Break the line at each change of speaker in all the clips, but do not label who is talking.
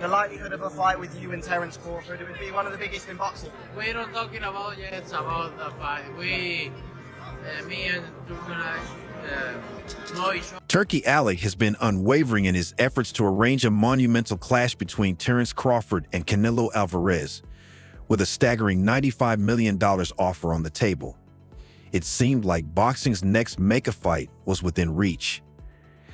the likelihood of a fight with you and Terence Crawford? It would be one of the biggest in boxing.
We're not talking about yet about the fight. Me and Turki know each other.
Turki Al-Sheikh has been unwavering in his efforts to arrange a monumental clash between Terence Crawford and Canelo Alvarez, with a staggering $95 million offer on the table. It seemed like boxing's next mega-fight was within reach.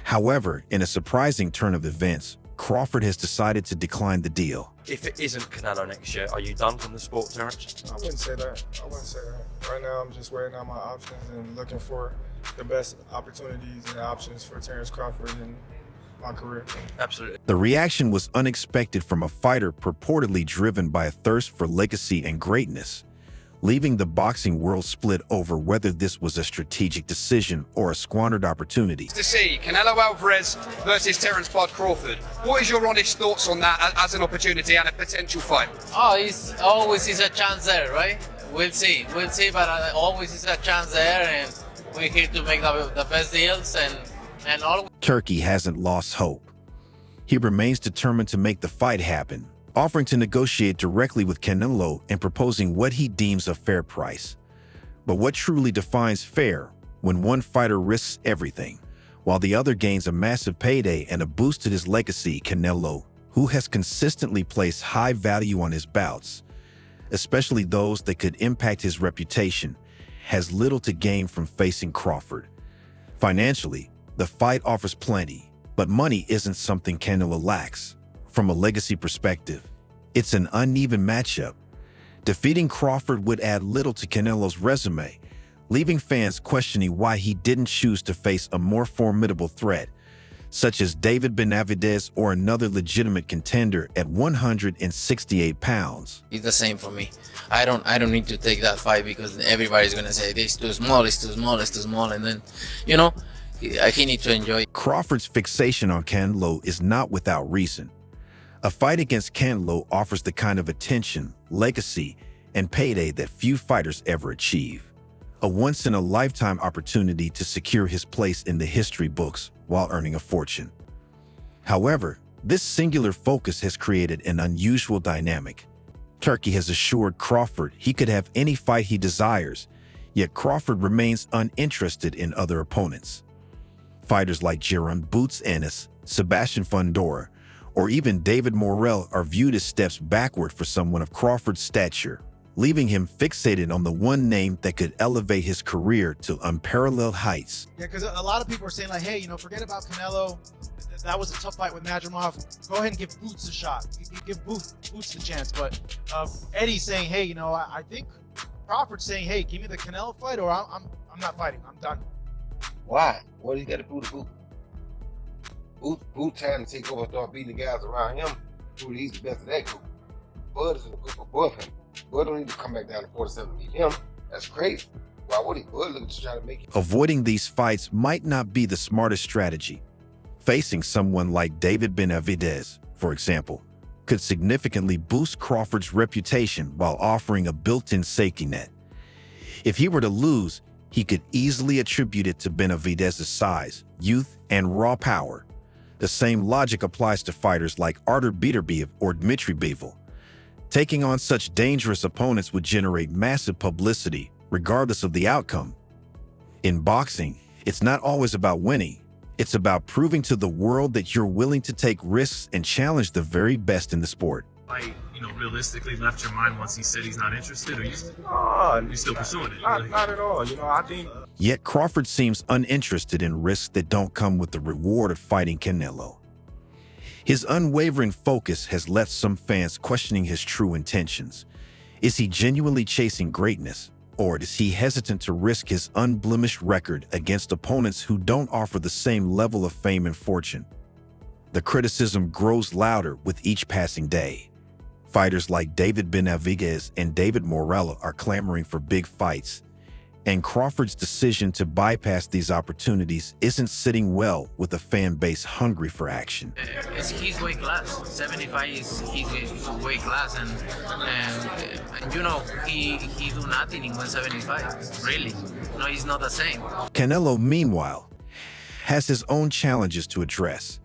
However, in a surprising turn of events, Crawford has decided to decline the deal.
If it isn't Canelo next year, are you done from the sport, Terence?
I wouldn't say that. Right now, I'm just weighing out my options and looking for the best opportunities and options for Terence Crawford in my career.
Absolutely.
The reaction was unexpected from a fighter purportedly driven by a thirst for legacy and greatness, leaving the boxing world split over whether this was a strategic decision or a squandered opportunity.
To see Canelo Alvarez versus Terence Crawford. What is your honest thoughts on that as an opportunity and a potential fight?
Oh, it's always is a chance there, right? We'll see, but always is a chance there, and we're here to make the best deals and all.
Turki hasn't lost hope. He remains determined to make the fight happen, offering to negotiate directly with Canelo and proposing what he deems a fair price. But what truly defines fair when one fighter risks everything, while the other gains a massive payday and a boost to his legacy? Canelo, who has consistently placed high value on his bouts, especially those that could impact his reputation, has little to gain from facing Crawford. Financially, the fight offers plenty, but money isn't something Canelo lacks. From a legacy perspective, it's an uneven matchup. Defeating Crawford would add little to Canelo's resume, leaving fans questioning why he didn't choose to face a more formidable threat, such as David Benavidez or another legitimate contender at 168 pounds.
It's the same for me. I don't need to take that fight because everybody's gonna say it's too small, and then, he needs to enjoy.
Crawford's fixation on Canelo is not without reason. A fight against Canelo offers the kind of attention, legacy, and payday that few fighters ever achieve. A once-in-a-lifetime opportunity to secure his place in the history books while earning a fortune. However, this singular focus has created an unusual dynamic. Turki has assured Crawford he could have any fight he desires, yet Crawford remains uninterested in other opponents. Fighters like Jaron Boots Ennis, Sebastian Fundora, or even David Morrell are viewed as steps backward for someone of Crawford's stature, leaving him fixated on the one name that could elevate his career to unparalleled heights.
Yeah, because a lot of people are saying, like, hey, forget about Canelo. That was a tough fight with Madrimov. Go ahead and give Boots a shot. Give Boots the chance. But Eddie's saying, hey, I think Crawford's saying, hey, give me the Canelo fight or I'm not fighting. I'm done.
Why? What do you got to do to Boot? Boot trying to take over and start beating the guys around him. Dude, he's the best of that group. Bud is in the group above him. Bud don't need to come back down to 47 to beat him. That's crazy. Why would he? Bud looking to try to make it.
Avoiding these fights might not be the smartest strategy. Facing someone like David Benavidez, for example, could significantly boost Crawford's reputation while offering a built-in safety net. If he were to lose, he could easily attribute it to Benavidez's size, youth, and raw power. The same logic applies to fighters like Artur Beterbiev or Dmitry Bivol. Taking on such dangerous opponents would generate massive publicity, regardless of the outcome. In boxing, it's not always about winning. It's about proving to the world that you're willing to take risks and challenge the very best in the sport.
Like, realistically left your mind once he said he's not interested, or you still pursuing it?
Not at all. I think.
Yet Crawford seems uninterested in risks that don't come with the reward of fighting Canelo. His unwavering focus has left some fans questioning his true intentions. Is he genuinely chasing greatness, or is he hesitant to risk his unblemished record against opponents who don't offer the same level of fame and fortune? The criticism grows louder with each passing day. Fighters like David Benavidez and David Morrell are clamoring for big fights, and Crawford's decision to bypass these opportunities isn't sitting well with a fan base hungry for action.
It's his weight class. 75 is his weight class, and he do nothing in 175. Really, he's not the same.
Canelo, meanwhile, has his own challenges to address.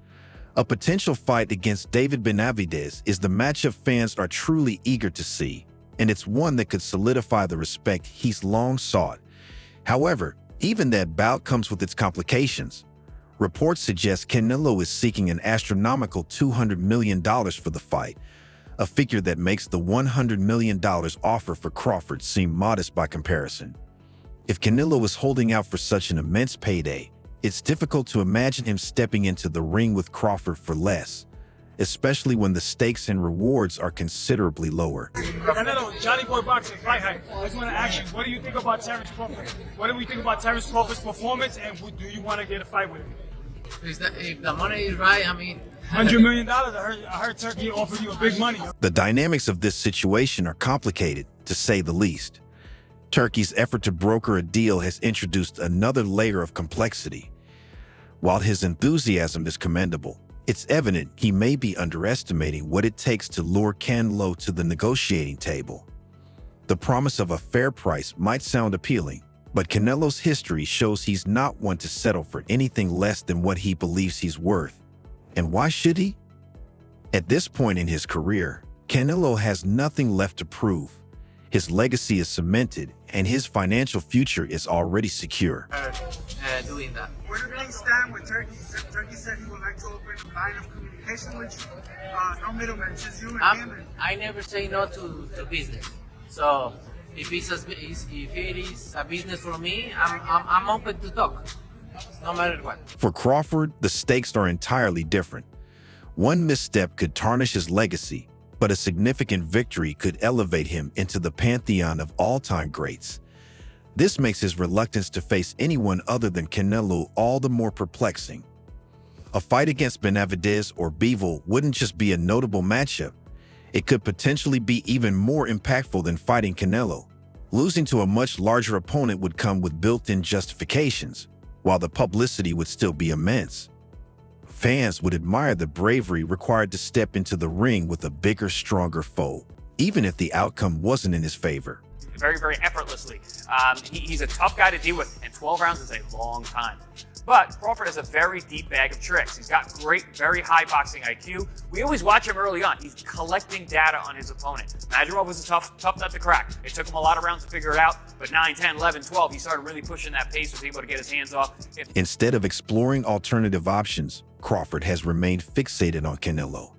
A potential fight against David Benavidez is the matchup fans are truly eager to see, and it's one that could solidify the respect he's long sought. However, even that bout comes with its complications. Reports suggest Canelo is seeking an astronomical $200 million for the fight, a figure that makes the $100 million offer for Crawford seem modest by comparison. If Canelo is holding out for such an immense payday, it's difficult to imagine him stepping into the ring with Crawford for less, especially when the stakes and rewards are considerably lower.
Canelo, Johnny Boy Boxing, Fight Hype. I just want to ask you, what do you think about Terence Crawford? What do we think about Terence Crawford's performance, and do you want to get a fight with him?
If the money is right, I mean...
$100 million? I heard Turkey offered you a big money.
The dynamics of this situation are complicated, to say the least. Turkey's effort to broker a deal has introduced another layer of complexity. While his enthusiasm is commendable, it's evident he may be underestimating what it takes to lure Canelo to the negotiating table. The promise of a fair price might sound appealing, but Canelo's history shows he's not one to settle for anything less than what he believes he's worth. And why should he? At this point in his career, Canelo has nothing left to prove. His legacy is cemented, and his financial future is already secure.
Doing that.
Where do things stand with Turkey? Turkey said he would like to open a line of communication with you. No middlemen, just you and him.
I never say no to business. So if it is a business for me, I'm open to talk, no matter what.
For Crawford, the stakes are entirely different. One misstep could tarnish his legacy, but a significant victory could elevate him into the pantheon of all-time greats. This makes his reluctance to face anyone other than Canelo all the more perplexing. A fight against Benavidez or Bivol wouldn't just be a notable matchup. It could potentially be even more impactful than fighting Canelo. Losing to a much larger opponent would come with built-in justifications, while the publicity would still be immense. Fans would admire the bravery required to step into the ring with a bigger, stronger foe, even if the outcome wasn't in his favor.
Very, very effortlessly. He's a tough guy to deal with, and 12 rounds is a long time. But Crawford has a very deep bag of tricks. He's got great, very high boxing IQ. We always watch him early on. He's collecting data on his opponent. Madrimov was a tough nut to crack. It took him a lot of rounds to figure it out, but 9, 10, 11, 12, he started really pushing that pace, was able to get his hands off.
Instead of exploring alternative options, Crawford has remained fixated on Canelo.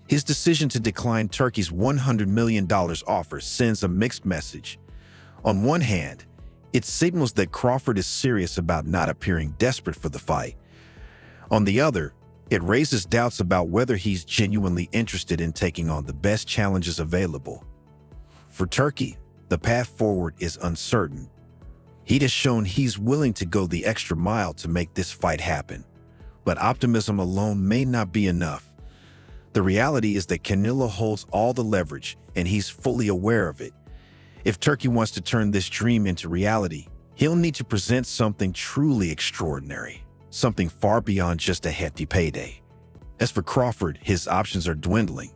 His decision to decline Turkey's $100 million offer sends a mixed message. On one hand, it signals that Crawford is serious about not appearing desperate for the fight. On the other, it raises doubts about whether he's genuinely interested in taking on the best challenges available. For Turkey, the path forward is uncertain. He has shown he's willing to go the extra mile to make this fight happen, but optimism alone may not be enough. The reality is that Canelo holds all the leverage, and he's fully aware of it. If Turkey wants to turn this dream into reality, he'll need to present something truly extraordinary, something far beyond just a hefty payday. As for Crawford, his options are dwindling.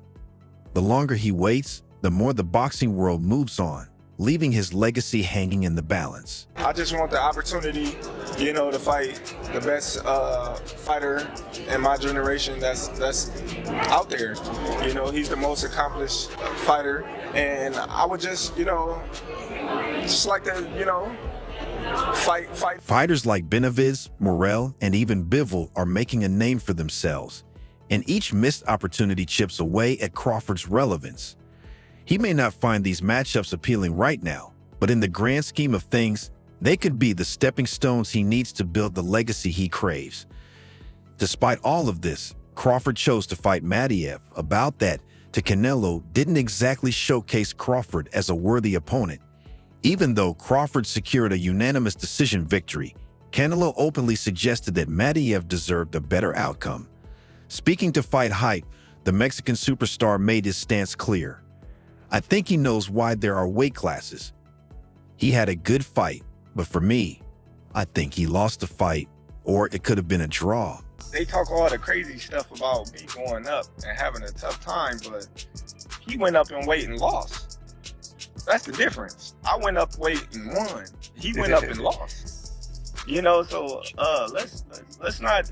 The longer he waits, the more the boxing world moves on, leaving his legacy hanging in the balance.
I just want the opportunity, to fight the best fighter in my generation that's out there. He's the most accomplished fighter, and I would just like to, fight.
Fighters like Benavidez, Morrell, and even Bivol are making a name for themselves, and each missed opportunity chips away at Crawford's relevance. He may not find these matchups appealing right now, but in the grand scheme of things, they could be the stepping stones he needs to build the legacy he craves. Despite all of this, Crawford chose to fight Madiev. About that, to Canelo didn't exactly showcase Crawford as a worthy opponent. Even though Crawford secured a unanimous decision victory, Canelo openly suggested that Madiev deserved a better outcome. Speaking to Fight Hype, the Mexican superstar made his stance clear. I think he knows why there are weight classes. He had a good fight, but for me, I think he lost the fight, or it could have been a draw.
They talk all the crazy stuff about me going up and having a tough time, but he went up in weight and lost. That's the difference. I went up weight and won. He went up and lost. So let's not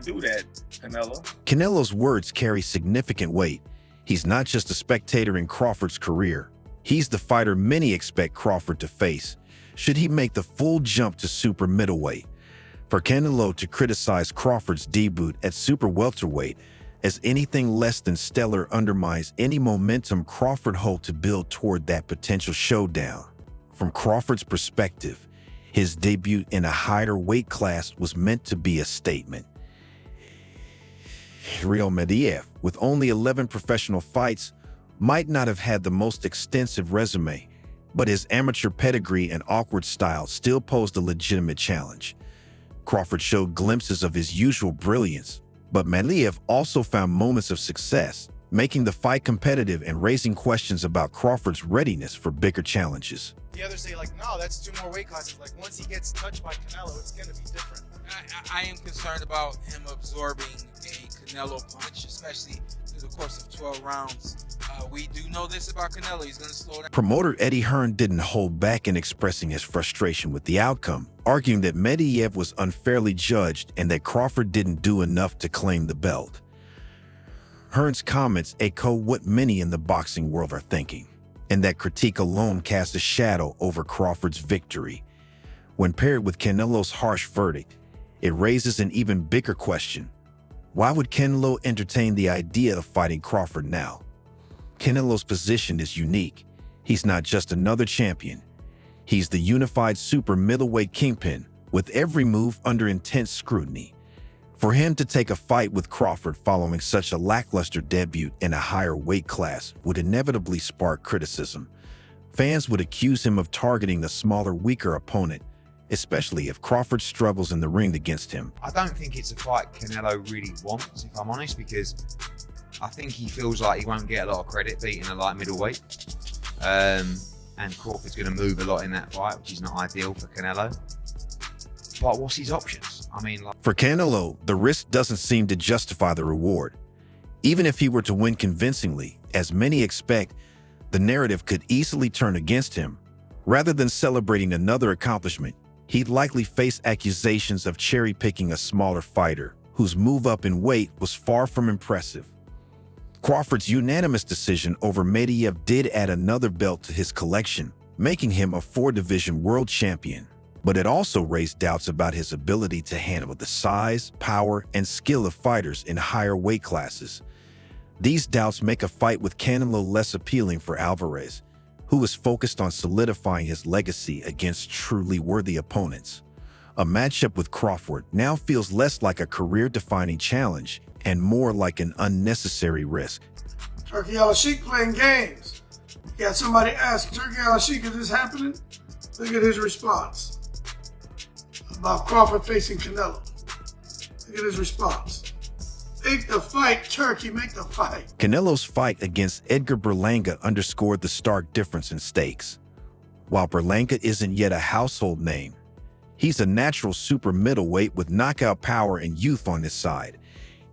do that, Canelo.
Canelo's words carry significant weight. He's not just a spectator in Crawford's career. He's the fighter many expect Crawford to face, should he make the full jump to super middleweight. For Canelo to criticize Crawford's debut at super welterweight as anything less than stellar undermines any momentum Crawford hoped to build toward that potential showdown. From Crawford's perspective, his debut in a higher weight class was meant to be a statement. Real Medvedev, with only 11 professional fights, might not have had the most extensive resume, but his amateur pedigree and awkward style still posed a legitimate challenge. Crawford showed glimpses of his usual brilliance, but Medvedev also found moments of success, making the fight competitive and raising questions about Crawford's readiness for bigger challenges.
The others say, like, no, that's 2 more weight classes. Like, once he gets touched by Canelo, it's going to be different.
I am concerned about him absorbing a Canelo punch, especially through the course of 12 rounds. We do know this about Canelo. He's going to slow down.
Promoter Eddie Hearn didn't hold back in expressing his frustration with the outcome, arguing that Medvedev was unfairly judged and that Crawford didn't do enough to claim the belt. Hearn's comments echo what many in the boxing world are thinking, and that critique alone casts a shadow over Crawford's victory. When paired with Canelo's harsh verdict, it raises an even bigger question. Why would Canelo entertain the idea of fighting Crawford now? Canelo's position is unique. He's not just another champion. He's the unified super middleweight kingpin, with every move under intense scrutiny. For him to take a fight with Crawford following such a lackluster debut in a higher weight class would inevitably spark criticism. Fans would accuse him of targeting a smaller, weaker opponent, especially if Crawford struggles in the ring against him.
I don't think it's a fight Canelo really wants, if I'm honest, because I think he feels like he won't get a lot of credit beating a light middleweight. And Crawford's going to move a lot in that fight, which is not ideal for Canelo. But what's his options? I mean,
For Canelo, the risk doesn't seem to justify the reward. Even if he were to win convincingly, as many expect, the narrative could easily turn against him. Rather than celebrating another accomplishment, he'd likely face accusations of cherry-picking a smaller fighter whose move up in weight was far from impressive. Crawford's unanimous decision over Medvedev did add another belt to his collection, making him a 4-division world champion. But it also raised doubts about his ability to handle the size, power, and skill of fighters in higher weight classes. These doubts make a fight with Canelo less appealing for Alvarez, who is focused on solidifying his legacy against truly worthy opponents. A matchup with Crawford now feels less like a career-defining challenge and more like an unnecessary risk.
Turki Al-Sheikh playing games. You got somebody ask Turki Al-Sheikh, is this happening? Look at his response about Crawford facing Canelo. Look at his response. Make the fight, Turkey, make the fight.
Canelo's fight against Edgar Berlanga underscored the stark difference in stakes. While Berlanga isn't yet a household name, he's a natural super middleweight with knockout power and youth on his side.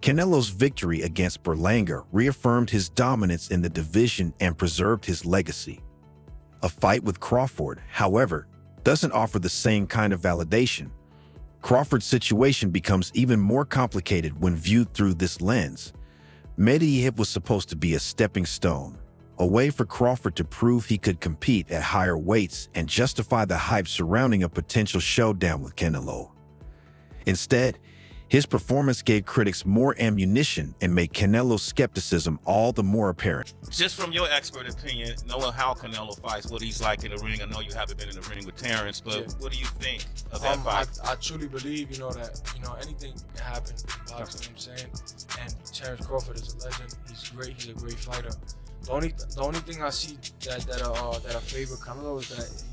Canelo's victory against Berlanga reaffirmed his dominance in the division and preserved his legacy. A fight with Crawford, however, doesn't offer the same kind of validation. Crawford's situation becomes even more complicated when viewed through this lens. Medvedev was supposed to be a stepping stone, a way for Crawford to prove he could compete at higher weights and justify the hype surrounding a potential showdown with Canelo. Instead, his performance gave critics more ammunition and made Canelo's skepticism all the more apparent.
Just from your expert opinion, knowing how Canelo fights, what he's like in the ring, I know you haven't been in the ring with Terence, but what do you think of that fight?
I truly believe, that, anything can happen in boxing, you know what I'm saying? And Terence Crawford is a legend. He's great. He's a great fighter. The only thing I see that I favor Canelo is that,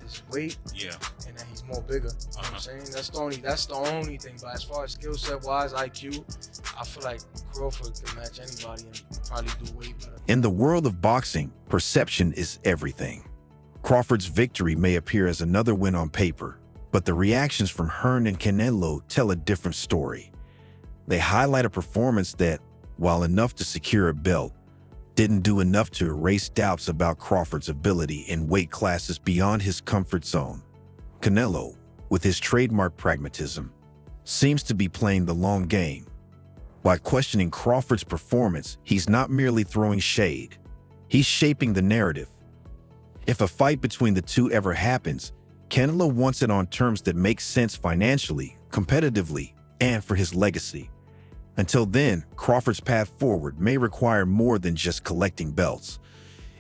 his weight.
Yeah.
And that he's more bigger. You know what I'm saying? That's the only thing. But as far as skill set wise, IQ, I feel like Crawford can match anybody and probably do way better.
In the world of boxing, perception is everything. Crawford's victory may appear as another win on paper, but the reactions from Hearn and Canelo tell a different story. They highlight a performance that, while enough to secure a belt, didn't do enough to erase doubts about Crawford's ability in weight classes beyond his comfort zone. Canelo, with his trademark pragmatism, seems to be playing the long game. While questioning Crawford's performance, he's not merely throwing shade. He's shaping the narrative. If a fight between the two ever happens, Canelo wants it on terms that make sense financially, competitively, and for his legacy. Until then, Crawford's path forward may require more than just collecting belts.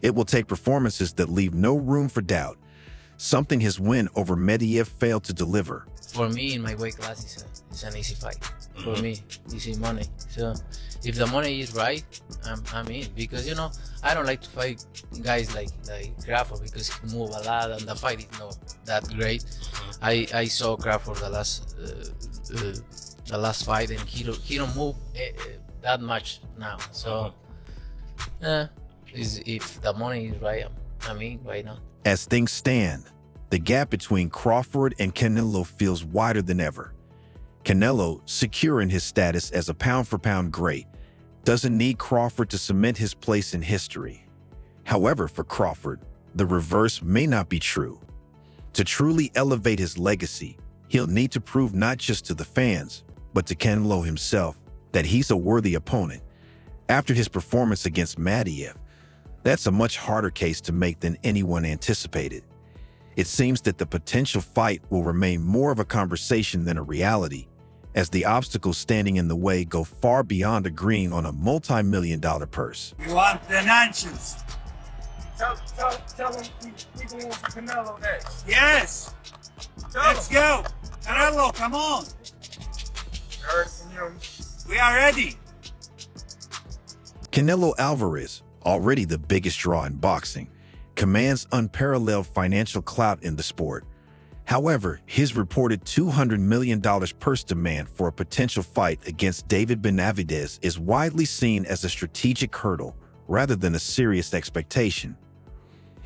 It will take performances that leave no room for doubt, something his win over Medvedev failed to deliver.
For me, in my weight class, it's an easy fight. For me, easy money. So if the money is right, I'm in. Because, you know, I don't like to fight guys like Crawford because he move a lot and the fight is not that great. I saw Crawford the last fight and he don't move that much now. So if the money is right, I'm in right now.
As things stand, the gap between Crawford and Canelo feels wider than ever. Canelo, secure in his status as a pound-for-pound great, doesn't need Crawford to cement his place in history. However, for Crawford, the reverse may not be true. To truly elevate his legacy, he'll need to prove not just to the fans, but to Canelo himself, that he's a worthy opponent. After his performance against Medvedev, that's a much harder case to make than anyone anticipated. It seems that the potential fight will remain more of a conversation than a reality, as the obstacles standing in the way go far beyond agreeing on a multi-million-dollar purse.
You want financials? Tell them we going for Canelo next. Yes! Let's go! Canelo, come on! Heard from you. We are ready.
Canelo Alvarez, already the biggest draw in boxing, commands unparalleled financial clout in the sport. However, his reported $200 million purse demand for a potential fight against David Benavidez is widely seen as a strategic hurdle rather than a serious expectation.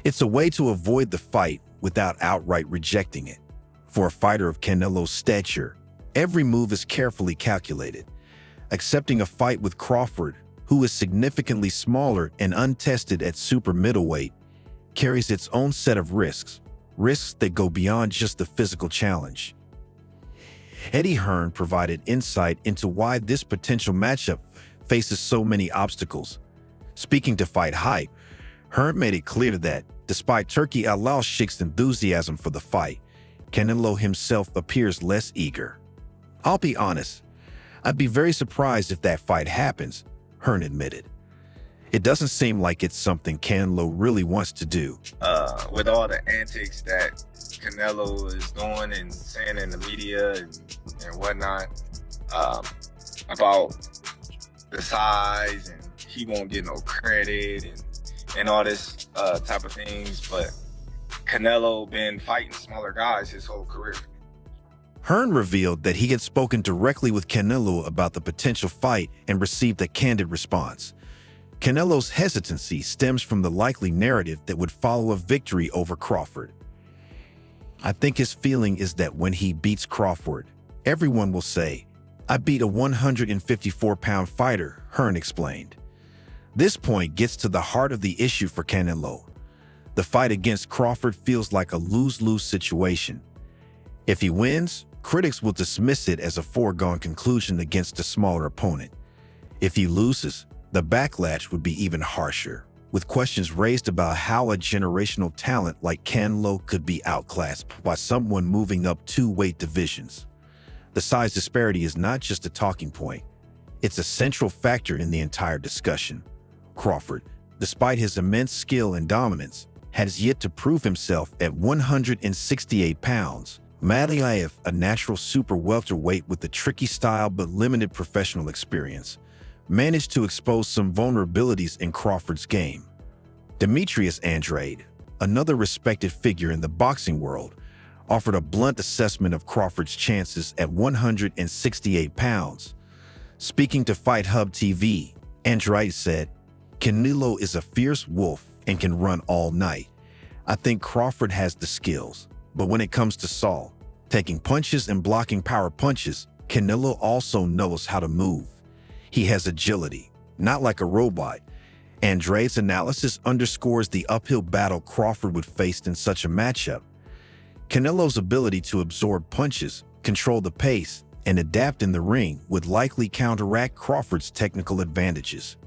It's a way to avoid the fight without outright rejecting it. For a fighter of Canelo's stature, every move is carefully calculated. Accepting a fight with Crawford, who is significantly smaller and untested at super middleweight, carries its own set of risks that go beyond just the physical challenge. Eddie Hearn provided insight into why this potential matchup faces so many obstacles. Speaking to Fight Hype, Hearn made it clear that, despite Turki Al-Sheikh's enthusiasm for the fight, Canelo himself appears less eager. I'll be honest, I'd be very surprised if that fight happens, Hearn admitted. It doesn't seem like it's something Canelo really wants to do.
With all the antics that Canelo is doing and saying in the media and whatnot, about the size and he won't get no credit and all this type of things, but Canelo been fighting smaller guys his whole career.
Hearn revealed that he had spoken directly with Canelo about the potential fight and received a candid response. Canelo's hesitancy stems from the likely narrative that would follow a victory over Crawford. I think his feeling is that when he beats Crawford, everyone will say, "I beat a 154-pound fighter," Hearn explained. This point gets to the heart of the issue for Canelo. The fight against Crawford feels like a lose-lose situation. If he wins, critics will dismiss it as a foregone conclusion against a smaller opponent. If he loses, the backlash would be even harsher, with questions raised about how a generational talent like Canelo could be outclassed by someone moving up 2 weight divisions. The size disparity is not just a talking point. It's a central factor in the entire discussion. Crawford, despite his immense skill and dominance, has yet to prove himself at 168 pounds. Medvedev, a natural super welterweight with a tricky style but limited professional experience, managed to expose some vulnerabilities in Crawford's game. Demetrius Andrade, another respected figure in the boxing world, offered a blunt assessment of Crawford's chances at 168 pounds. Speaking to Fight Hub TV, Andrade said, "Canelo is a fierce wolf and can run all night. I think Crawford has the skills, but when it comes to Saul, taking punches and blocking power punches, Canelo also knows how to move. He has agility, not like a robot." Andrade's analysis underscores the uphill battle Crawford would face in such a matchup. Canelo's ability to absorb punches, control the pace, and adapt in the ring would likely counteract Crawford's technical advantages.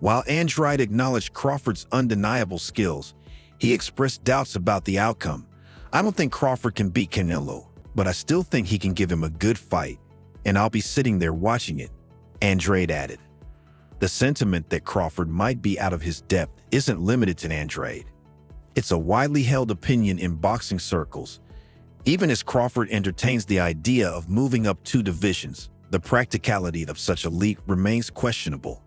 While Andrade acknowledged Crawford's undeniable skills, he expressed doubts about the outcome. "I don't think Crawford can beat Canelo, but I still think he can give him a good fight, and I'll be sitting there watching it," Andrade added. The sentiment that Crawford might be out of his depth isn't limited to Andrade. It's a widely held opinion in boxing circles. Even as Crawford entertains the idea of moving up 2 divisions, the practicality of such a leap remains questionable.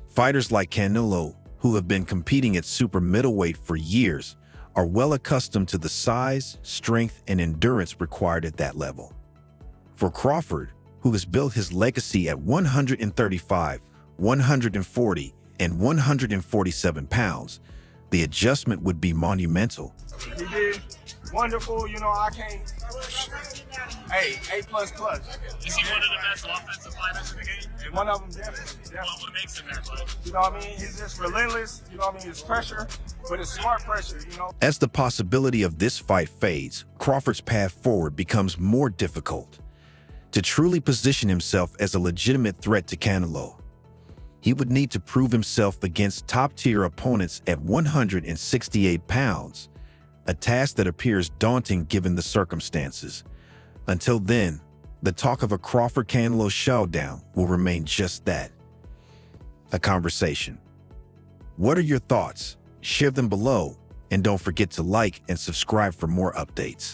Fighters like Canelo, who have been competing at super middleweight for years, are well accustomed to the size, strength, and endurance required at that level. For Crawford, who has built his legacy at 135, 140, and 147 pounds, the adjustment would be monumental.
He did wonderful, you know, I can't. Hey, A++.
Is he one of the best offensive fighters in the game?
And one of them definitely.
What makes him that fight?
You know what I mean? He's just relentless, you know what I mean? His pressure, but it's smart pressure, you know?
As the possibility of this fight fades, Crawford's path forward becomes more difficult. To truly position himself as a legitimate threat to Canelo, he would need to prove himself against top-tier opponents at 168 pounds, a task that appears daunting given the circumstances. Until then, the talk of a Crawford-Canelo showdown will remain just that, a conversation. What are your thoughts? Share them below, and don't forget to like and subscribe for more updates.